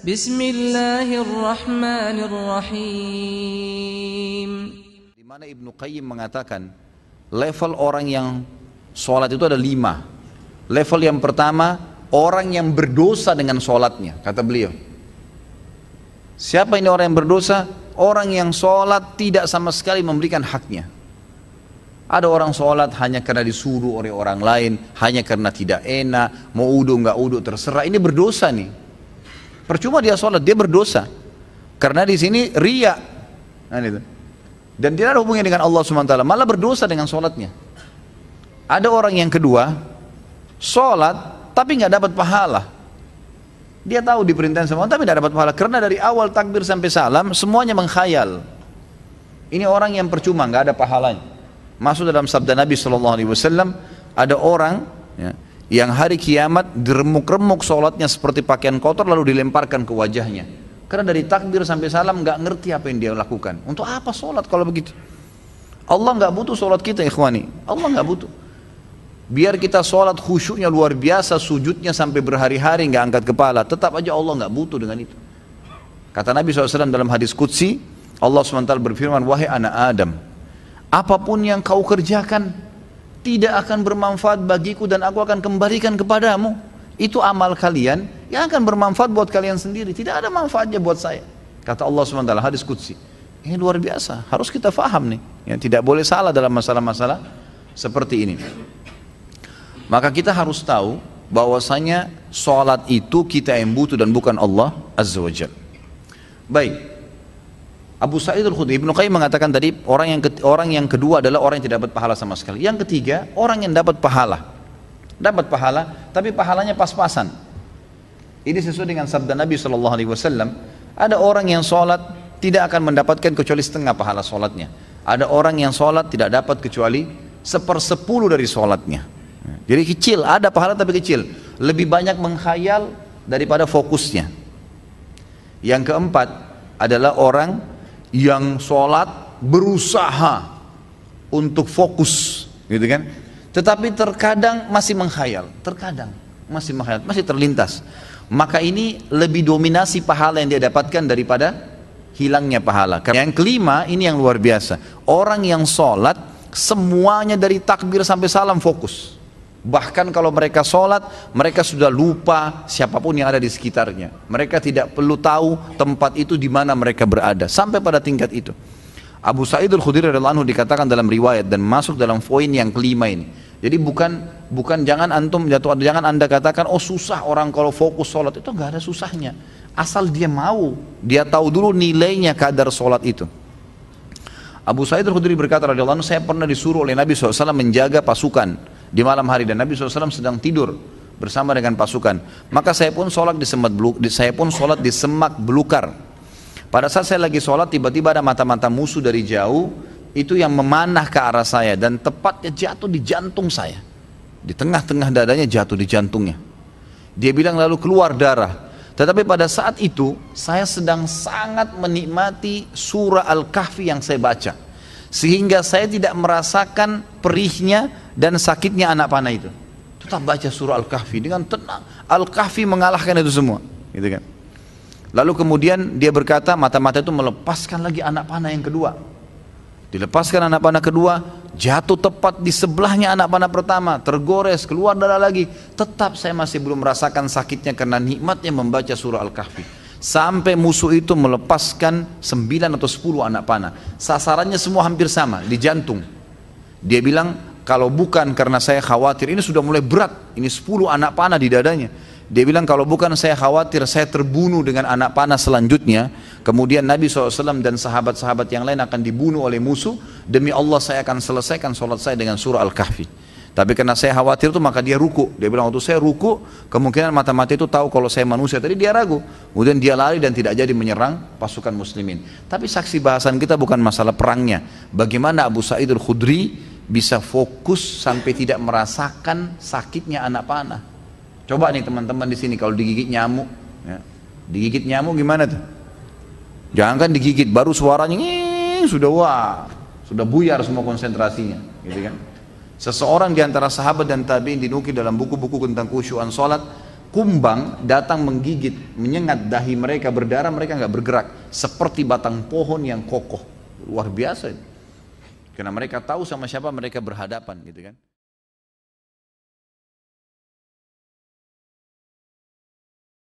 Bismillahirrahmanirrahim. Di mana Ibnu Qayyim mengatakan level orang yang sholat itu ada 5. Level yang pertama, orang yang berdosa dengan sholatnya, kata beliau. Siapa ini orang yang berdosa? Orang yang sholat tidak sama sekali memberikan haknya. Ada orang sholat hanya karena disuruh oleh orang lain, hanya karena tidak enak, mau udu nggak udu terserah. Ini berdosa nih. Percuma dia sholat, dia berdosa. Karena di sini riya. Nah, itu. Dan tidak ada hubungannya dengan Allah SWT, malah berdosa dengan sholatnya. Ada orang yang kedua, sholat tapi nggak dapat pahala. Dia tahu diperintahkan sama Allah tapi tidak dapat pahala, karena dari awal takbir sampai salam semuanya mengkhayal. Ini orang yang percuma, nggak ada pahalanya. Masuk dalam sabda Nabi SAW, ada orang ya, yang hari kiamat diremuk-remuk sholatnya seperti pakaian kotor lalu dilemparkan ke wajahnya. Karena dari takbir sampai salam nggak ngerti apa yang dia lakukan. Untuk apa sholat kalau begitu? Allah nggak butuh sholat kita, ikhwani. Allah nggak butuh. Biar kita sholat khusyuknya luar biasa, sujudnya sampai berhari-hari nggak angkat kepala, tetap aja Allah nggak butuh dengan itu. Kata Nabi SAW dalam hadis Qudsi, Allah SWT berfirman, wahai anak Adam, apapun yang kau kerjakan tidak akan bermanfaat bagiku dan aku akan kembalikan kepadamu. Itu amal kalian yang akan bermanfaat buat kalian sendiri, tidak ada manfaatnya buat saya. Kata Allah SWT hadis Qudsi. Ini luar biasa, harus kita faham nih ya, tidak boleh salah dalam masalah-masalah seperti ini. Maka kita harus tahu bahwasanya sholat itu kita yang butuh dan bukan Allah Azza wa Jalla. Baik, Abu Sa'id Al-Khudri, Ibnu Qayyim mengatakan tadi orang yang kedua adalah orang yang tidak dapat pahala sama sekali. Yang ketiga, orang yang dapat pahala. Dapat pahala, tapi pahalanya pas-pasan. Ini sesuai dengan sabda Nabi SAW. Ada orang yang sholat tidak akan mendapatkan kecuali setengah pahala sholatnya. Ada orang yang sholat tidak dapat kecuali 1/10 dari sholatnya. Jadi kecil, ada pahala tapi kecil. Lebih banyak menghayal daripada fokusnya. Yang keempat adalah orang yang sholat berusaha untuk fokus, gitu kan? Tetapi terkadang masih menghayal, masih terlintas. Maka ini lebih dominasi pahala yang dia dapatkan daripada hilangnya pahala. Yang kelima, ini yang luar biasa. Orang yang sholat semuanya dari takbir sampai salam fokus. Bahkan kalau mereka sholat, mereka sudah lupa siapapun yang ada di sekitarnya. Mereka tidak perlu tahu tempat itu di mana mereka berada. Sampai pada tingkat itu. Abu Sa'id Al-Khudri radhiyallahu anhu dikatakan dalam riwayat dan masuk dalam poin yang kelima ini. Jadi bukan jangan anda katakan oh susah orang kalau fokus sholat, itu nggak ada susahnya. Asal dia mau, dia tahu dulu nilainya kadar sholat itu. Abu Sa'id Al-Khudri berkata radhiyallahu anhu, saya pernah disuruh oleh Nabi SAW menjaga pasukan di malam hari dan Nabi SAW sedang tidur bersama dengan pasukan. Maka saya pun sholat di semak belukar. Pada saat saya lagi sholat, tiba-tiba ada mata-mata musuh dari jauh itu yang memanah ke arah saya dan tepatnya jatuh di jantung saya. Di tengah-tengah dadanya jatuh di jantungnya. Dia bilang lalu keluar darah. Tetapi pada saat itu saya sedang sangat menikmati surah Al-Kahfi yang saya baca. Sehingga saya tidak merasakan perihnya dan sakitnya anak panah itu. Tetap baca surah Al-Kahfi dengan tenang. Al-Kahfi mengalahkan itu semua, gitu kan. Lalu kemudian dia berkata, mata-mata itu melepaskan lagi anak panah yang kedua. Dilepaskan anak panah kedua, jatuh tepat di sebelahnya anak panah pertama, tergores, keluar darah lagi. Tetap saya masih belum merasakan sakitnya karena nikmatnya membaca surah Al-Kahfi. Sampai musuh itu melepaskan 9 atau 10 anak panah. Sasarannya semua hampir sama, di jantung. Dia bilang, kalau bukan karena saya khawatir, ini sudah mulai berat, ini 10 anak panah di dadanya. Dia bilang kalau bukan saya khawatir saya terbunuh dengan anak panah selanjutnya, kemudian Nabi SAW dan sahabat-sahabat yang lain akan dibunuh oleh musuh, demi Allah saya akan selesaikan sholat saya dengan surah Al-Kahfi. Tapi karena saya khawatir itu maka dia ruku. Dia bilang waktu saya ruku, kemungkinan mata-mata itu tahu kalau saya manusia. Tadi dia ragu, kemudian dia lari dan tidak jadi menyerang pasukan muslimin. Tapi saksi bahasan kita bukan masalah perangnya. Bagaimana Abu Sa'id Al-Khudri bisa fokus sampai tidak merasakan sakitnya anak panah. Coba nih teman-teman di sini kalau digigit nyamuk, ya. Digigit nyamuk gimana tuh? Jangan kan digigit, baru suaranya sudah buyar semua konsentrasinya, gitu kan? Seseorang di antara sahabat dan tabi'in dinukil dalam buku-buku tentang khusyuan salat, kumbang datang menggigit, menyengat dahi mereka, berdarah, mereka nggak bergerak, seperti batang pohon yang kokoh. Luar biasa itu. Karena mereka tahu sama siapa mereka berhadapan gitu kan.